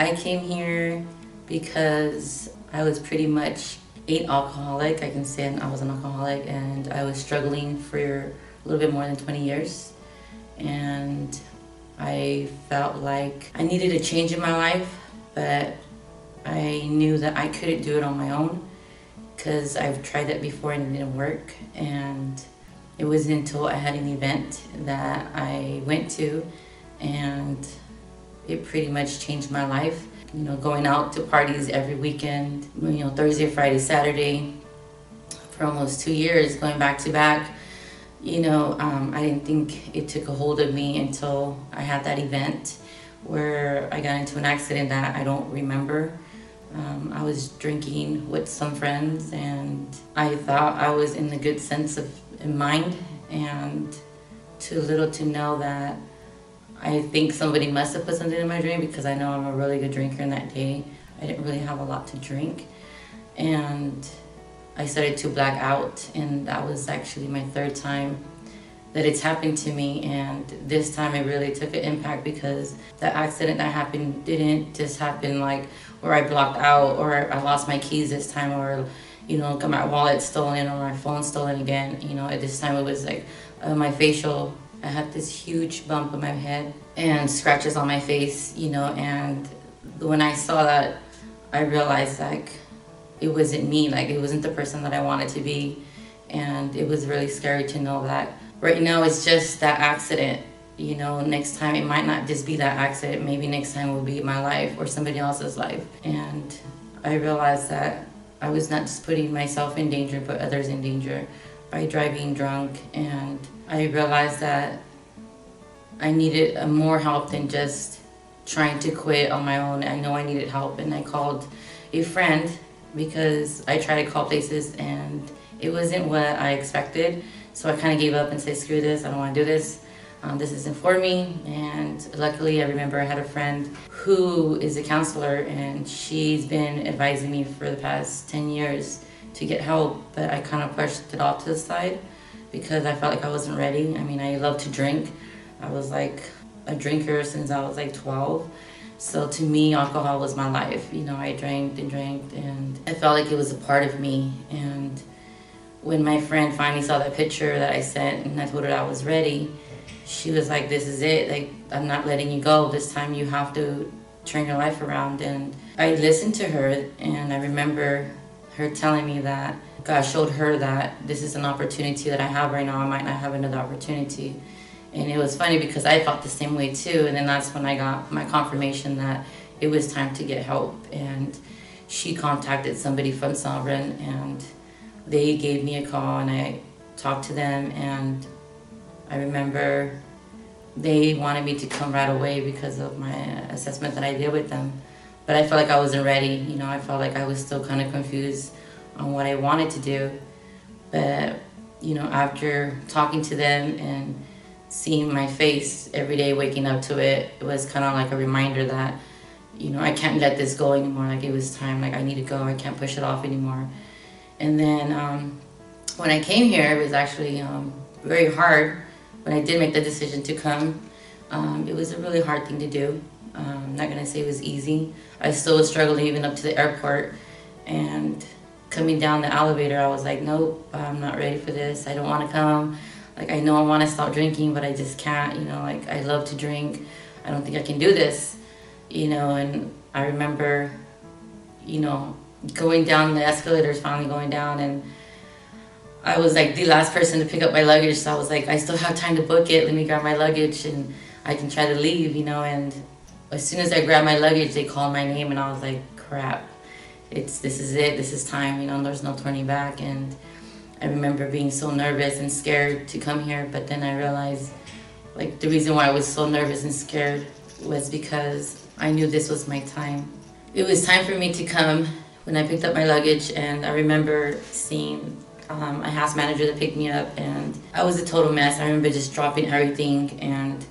I came here because I was pretty much an alcoholic. I can say I was an alcoholic, and I was struggling for a little bit more than 20 years. And I felt like I needed a change in my life, but I knew that I couldn't do it on my own because I've tried that before and it didn't work. And it wasn't until I had an event that I went to, and it pretty much changed my life. You know, going out to parties every weekend, you know, Thursday, Friday, Saturday, for almost 2 years, going back to back. You know, I didn't think it took a hold of me until I had that event where I got into an accident that I don't remember. I was drinking with some friends, and I thought I was in the good sense of mind, and too little to know that I think somebody must have put something in my drink, because I know I'm a really good drinker, and that day I didn't really have a lot to drink. And I started to black out, and that was actually my third time that it's happened to me. And this time it really took an impact, because the accident that happened didn't just happen like where I blocked out or I lost my keys this time, or you know, got my wallet stolen or my phone stolen again. You know, at this time it was like my facial, I had this huge bump on my head and scratches on my face, you know. And when I saw that, I realized like it wasn't me, like it wasn't the person that I wanted to be. And it was really scary to know that right now it's just that accident. You know, next time it might not just be that accident, maybe next time will be my life or somebody else's life. And I realized that I was not just putting myself in danger, but others in danger by driving drunk. And I realized that I needed more help than just trying to quit on my own. I know I needed help, and I called a friend, because I tried to call places and it wasn't what I expected. So I kind of gave up and said, screw this, I don't want to do this. This isn't for me. And luckily I remember I had a friend who is a counselor, and she's been advising me for the past 10 years to get help, but I kind of pushed it off to the side because I felt like I wasn't ready. I mean, I love to drink. I was like a drinker since I was like 12. So to me, alcohol was my life. You know, I drank, and I felt like it was a part of me. And when my friend finally saw that picture that I sent and I told her I was ready, she was like, this is it. Like, I'm not letting you go. This time you have to turn your life around. And I listened to her, and I remember her telling me that God showed her that this is an opportunity that I have right now. I might not have another opportunity. And it was funny because I felt the same way too. And then that's when I got my confirmation that it was time to get help. And she contacted somebody from Sovereign, and they gave me a call, and I talked to them. And I remember they wanted me to come right away because of my assessment that I did with them. But I felt like I wasn't ready. You know, I felt like I was still kind of confused on what I wanted to do. But, you know, after talking to them and seeing my face every day, waking up to it, it was kind of like a reminder that, you know, I can't let this go anymore. Like, it was time, like I need to go, I can't push it off anymore. And then when I came here, it was actually very hard. When I did make the decision to come, it was a really hard thing to do. I'm not gonna say it was easy. I still was struggling even up to the airport, and coming down the elevator, I was like, nope, I'm not ready for this. I don't wanna come. Like, I know I want to stop drinking, but I just can't, you know, like, I love to drink. I don't think I can do this, you know. And I remember, you know, going down the escalators, finally going down, and I was like the last person to pick up my luggage. So I was like, I still have time to book it. Let me grab my luggage and I can try to leave, you know. And as soon as I grabbed my luggage, they called my name, and I was like, crap, this is it, this is time, you know, there's no turning back. And I remember being so nervous and scared to come here, but then I realized, like, the reason why I was so nervous and scared was because I knew this was my time. It was time for me to come when I picked up my luggage, and I remember seeing a house manager that picked me up, and I was a total mess. I remember just dropping everything, and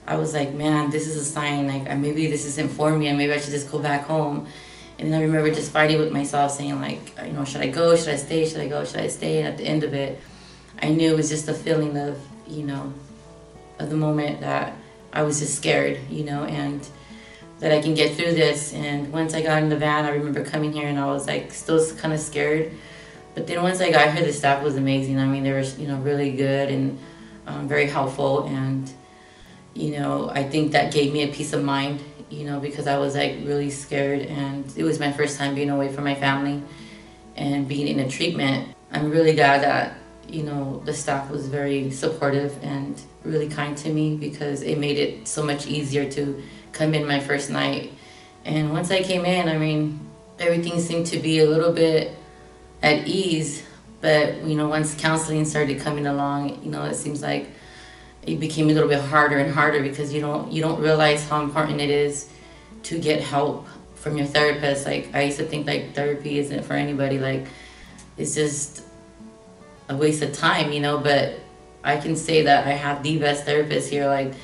I was like, man, this is a sign, like, maybe this isn't for me, and maybe I should just go back home. And I remember just fighting with myself, saying, like, you know, should I go, should I stay, should I go, should I stay? And at the end of it, I knew it was just a feeling of, you know, of the moment that I was just scared, you know. And that I can get through this. And once I got in the van, I remember coming here and I was like still kind of scared. But then once I got here, the staff was amazing. I mean, they were, really good and very helpful. And, I think that gave me a peace of mind, because I was like really scared. And it was my first time being away from my family and being in a treatment. I'm really glad that, the staff was very supportive and really kind to me, because it made it so much easier to come in my first night. And once I came in, I mean, everything seemed to be a little bit at ease. But, once counseling started coming along, it seems like it became a little bit harder and harder, because you don't realize how important it is to get help from your therapist. Like, I used to think like therapy isn't for anybody, like it's just a waste of time, but I can say that I have the best therapist here. Like,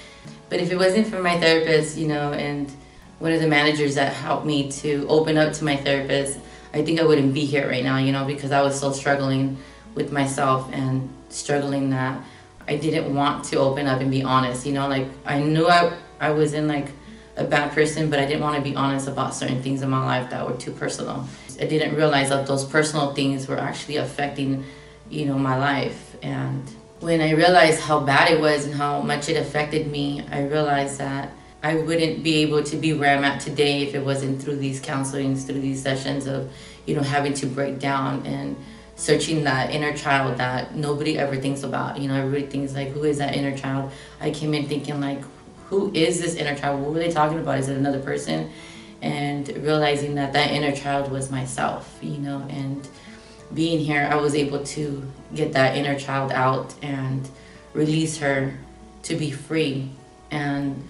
but if it wasn't for my therapist, and one of the managers that helped me to open up to my therapist, I think I wouldn't be here right now, because I was so struggling with myself and struggling that I didn't want to open up and be honest, like I knew I was in like a bad person, but I didn't want to be honest about certain things in my life that were too personal. I didn't realize that those personal things were actually affecting, my life. And when I realized how bad it was and how much it affected me, I realized that I wouldn't be able to be where I'm at today if it wasn't through these counselings, through these sessions of, having to break down and searching that inner child that nobody ever thinks about. Everybody thinks like, who is that inner child? I came in thinking like, who is this inner child? What were they talking about? Is it another person? And realizing that inner child was myself, and being here, I was able to get that inner child out and release her to be free. And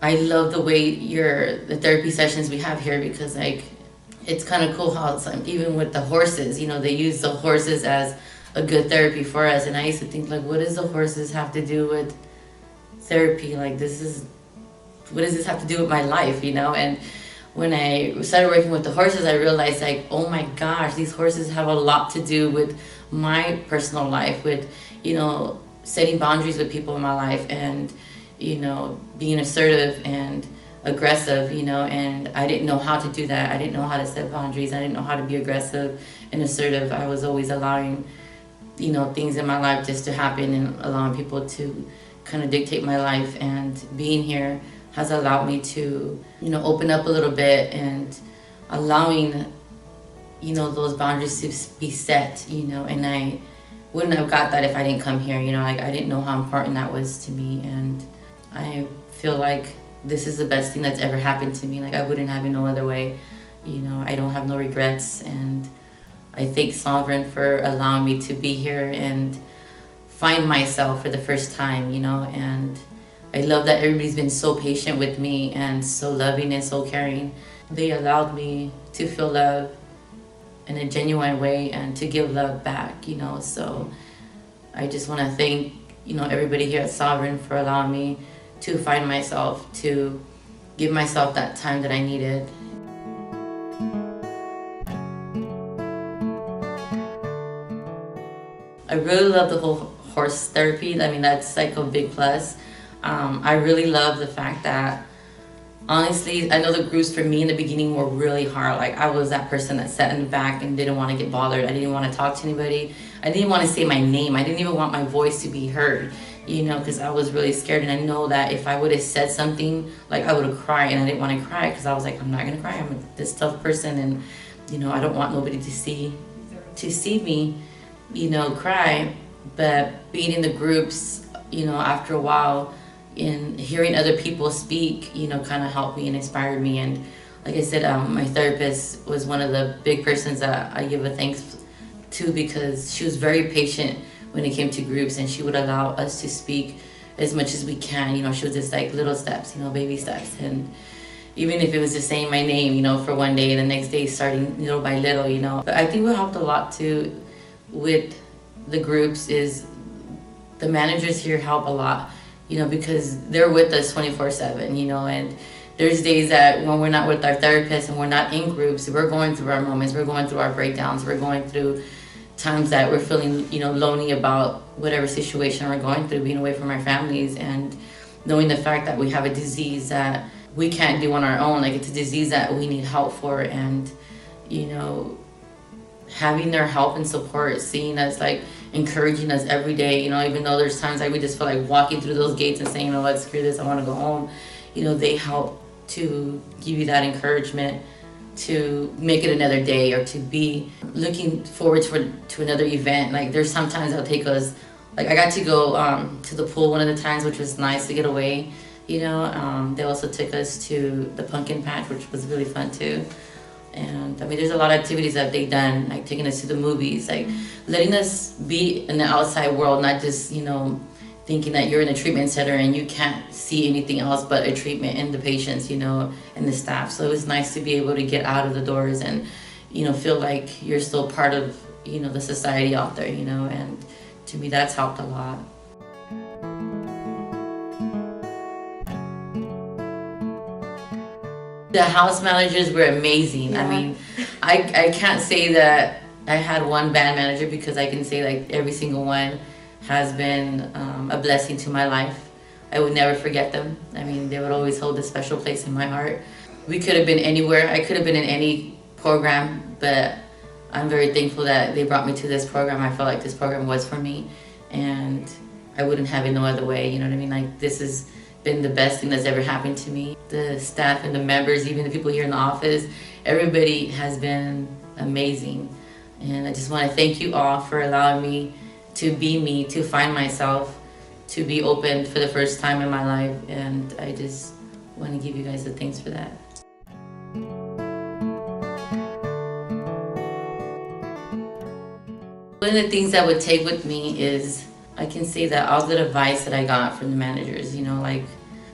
I love the way the therapy sessions we have here, because like it's kind of cool how it's like, even with the horses, they use the horses as a good therapy for us. And I used to think like, what does the horses have to do with therapy? Like, what does this have to do with my life? And when I started working with the horses, I realized like, oh my gosh, these horses have a lot to do with my personal life, with, setting boundaries with people in my life, and, being assertive and aggressive, and I didn't know how to do that. I didn't know how to set boundaries. I didn't know how to be aggressive and assertive. I was always allowing, things in my life just to happen and allowing people to kind of dictate my life. And being here has allowed me to, open up a little bit and allowing, those boundaries to be set, and I wouldn't have got that if I didn't come here, like I didn't know how important that was to me. And I feel like this is the best thing that's ever happened to me. Like, I wouldn't have it no other way. I don't have no regrets, and I thank Sovereign for allowing me to be here and find myself for the first time, and I love that everybody's been so patient with me and so loving and so caring. They allowed me to feel love in a genuine way and to give love back, so I just want to thank, everybody here at Sovereign for allowing me to find myself, to give myself that time that I needed. I really love the whole horse therapy. I mean, that's like a big plus. I really love the fact that, honestly, I know the groups for me in the beginning were really hard. Like, I was that person that sat in the back and didn't want to get bothered. I didn't want to talk to anybody. I didn't want to say my name. I didn't even want my voice to be heard, because I was really scared. And I know that if I would have said something, like, I would have cried, and I didn't want to cry because I was like, I'm not going to cry. I'm this tough person, and, I don't want nobody to see me, cry. But being in the groups, after a while, in hearing other people speak, kind of helped me and inspired me. And like I said, my therapist was one of the big persons that I give a thanks to, because she was very patient when it came to groups, and she would allow us to speak as much as we can. She was just like little steps, baby steps. And even if it was just saying my name, for one day, and the next day starting little by little, But I think what helped a lot too with the groups is the managers here help a lot, because they're with us 24/7, and there's days that when we're not with our therapist and we're not in groups, we're going through our moments, we're going through our breakdowns, we're going through times that we're feeling, lonely about whatever situation we're going through, being away from our families, and knowing the fact that we have a disease that we can't do on our own. Like, it's a disease that we need help for, and you know, having their help and support, seeing us, like encouraging us every day, you know, even though there's times like we just feel like walking through those gates and saying, you know what, screw this, I want to go home. You know, they help to give you that encouragement to make it another day, or to be looking forward to another event. Like, there's sometimes they'll take us, like I got to go to the pool one of the times, which was nice to get away, you know. They also took us to the pumpkin patch, which was really fun too. And I mean, there's a lot of activities that they've done, like taking us to the movies, like letting us be in the outside world, not just, you know, thinking that you're in a treatment center and you can't see anything else but a treatment and the patients, you know, and the staff. So it was nice to be able to get out of the doors and, you know, feel like you're still part of, you know, the society out there, you know, and to me that's helped a lot. The house managers were amazing. Yeah. I mean, I can't say that I had one bad manager, because I can say like every single one has been a blessing to my life. I would never forget them. I mean, they would always hold a special place in my heart. We could have been anywhere. I could have been in any program, but I'm very thankful that they brought me to this program. I felt like this program was for me, and I wouldn't have it no other way. You know what I mean? Like, this has been the best thing that's ever happened to me. The staff and the members, even the people here in the office, everybody has been amazing. And I just want to thank you all for allowing me to be me, to find myself, to be open for the first time in my life. And I just want to give you guys the thanks for that. One of the things I would take with me is, I can say that all the advice that I got from the managers, you know, like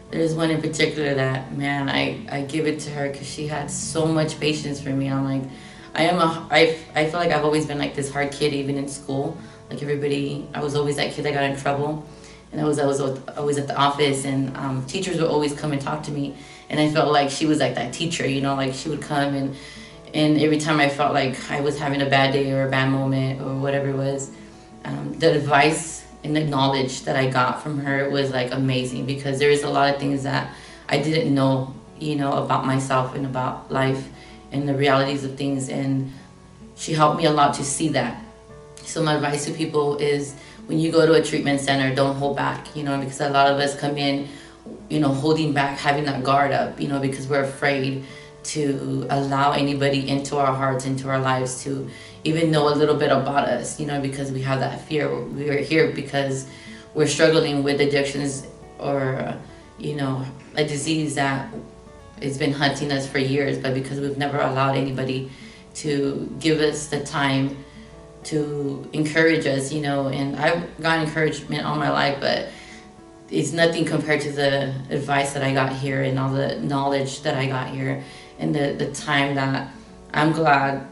there's one in particular that, man, I give it to her because she had so much patience for me. I'm like, I feel like I've always been like this hard kid, even in school. Like everybody, I was always that kid that got in trouble, and I was always at the office, and teachers would always come and talk to me, and I felt like she was like that teacher, you know, like she would come and every time I felt like I was having a bad day or a bad moment or whatever it was, the advice and the knowledge that I got from her was like amazing, because there is a lot of things that I didn't know, you know, about myself and about life and the realities of things, and she helped me a lot to see that. So my advice to people is, when you go to a treatment center, don't hold back, you know, because a lot of us come in, you know, holding back, having that guard up, you know, because we're afraid to allow anybody into our hearts, into our lives, to even know a little bit about us, you know, because we have that fear. We're here because we're struggling with addictions, or, you know, a disease that has been hunting us for years, but because we've never allowed anybody to give us the time to encourage us, you know. And I've got encouragement all my life, but it's nothing compared to the advice that I got here and all the knowledge that I got here, and the time that I'm glad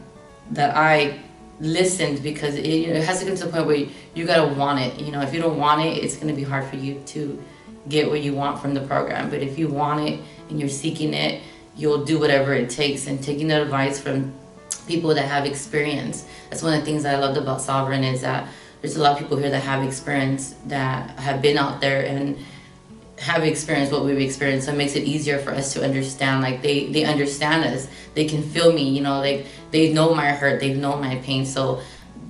that I listened, because it, you know, it has to get to the point where you gotta want it. You know, if you don't want it, it's gonna be hard for you to get what you want from the program. But if you want it and you're seeking it, you'll do whatever it takes. And taking that advice from people that have experience, that's one of the things that I loved about Sovereign, is that there's a lot of people here that have experience, that have been out there and have experienced what we've experienced. So it makes it easier for us to understand. Like, they understand us, they can feel me, you know, like they know my hurt, they know my pain. So,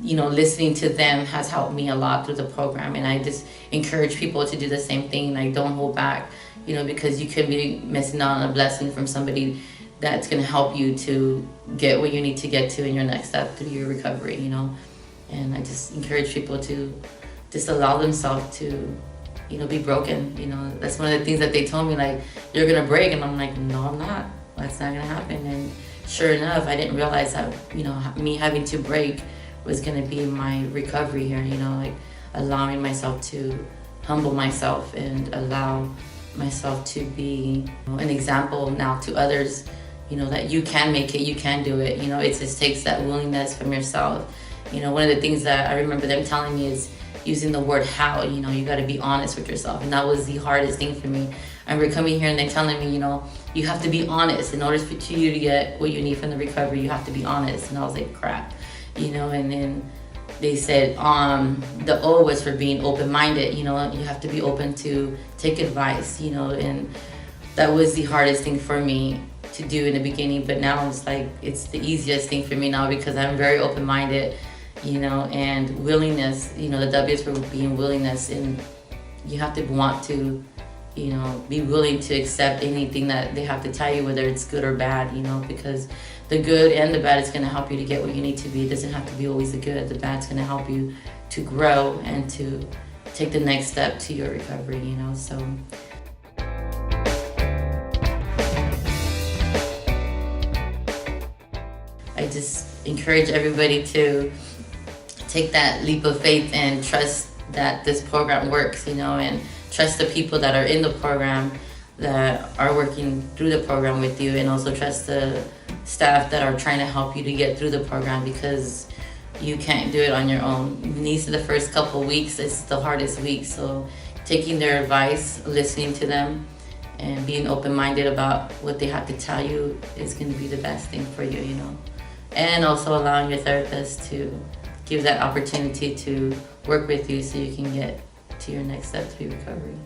you know, listening to them has helped me a lot through the program. And I just encourage people to do the same thing. Like, don't hold back, you know, because you could be missing out on a blessing from somebody that's going to help you to get what you need to get to in your next step through your recovery, you know. And I just encourage people to just allow themselves to, you know, be broken. You know, that's one of the things that they told me, like, you're gonna break. And I'm like, no, I'm not. That's not gonna happen. And sure enough, I didn't realize that, you know, me having to break was gonna be my recovery here, you know, like allowing myself to humble myself and allow myself to be, you know, an example now to others, you know, that you can make it, you can do it. You know, it just takes that willingness from yourself. You know, one of the things that I remember them telling me is using the word how. You know, you got to be honest with yourself, and that was the hardest thing for me. I remember coming here and they telling me, you know, you have to be honest in order for you to get what you need from the recovery. You have to be honest. And I was like, crap, you know. And then they said the O was for being open-minded. You know, you have to be open to take advice, you know. And that was the hardest thing for me to do in the beginning, but now it's like it's the easiest thing for me now because I'm very open-minded, and willingness, the W is for being willingness, and you have to want to, be willing to accept anything that they have to tell you, whether it's good or bad, because the good and the bad is going to help you to get where you need to be. It doesn't have to be always the good. The bad's going to help you to grow and to take the next step to your recovery, so. I just encourage everybody to take that leap of faith and trust that this program works, and trust the people that are in the program that are working through the program with you, and also trust the staff that are trying to help you to get through the program, because you can't do it on your own. These are the first couple weeks, it's the hardest week, so taking their advice, listening to them, and being open-minded about what they have to tell you is going to be the best thing for you, And also allowing your therapist to give that opportunity to work with you so you can get to your next step to be recovery.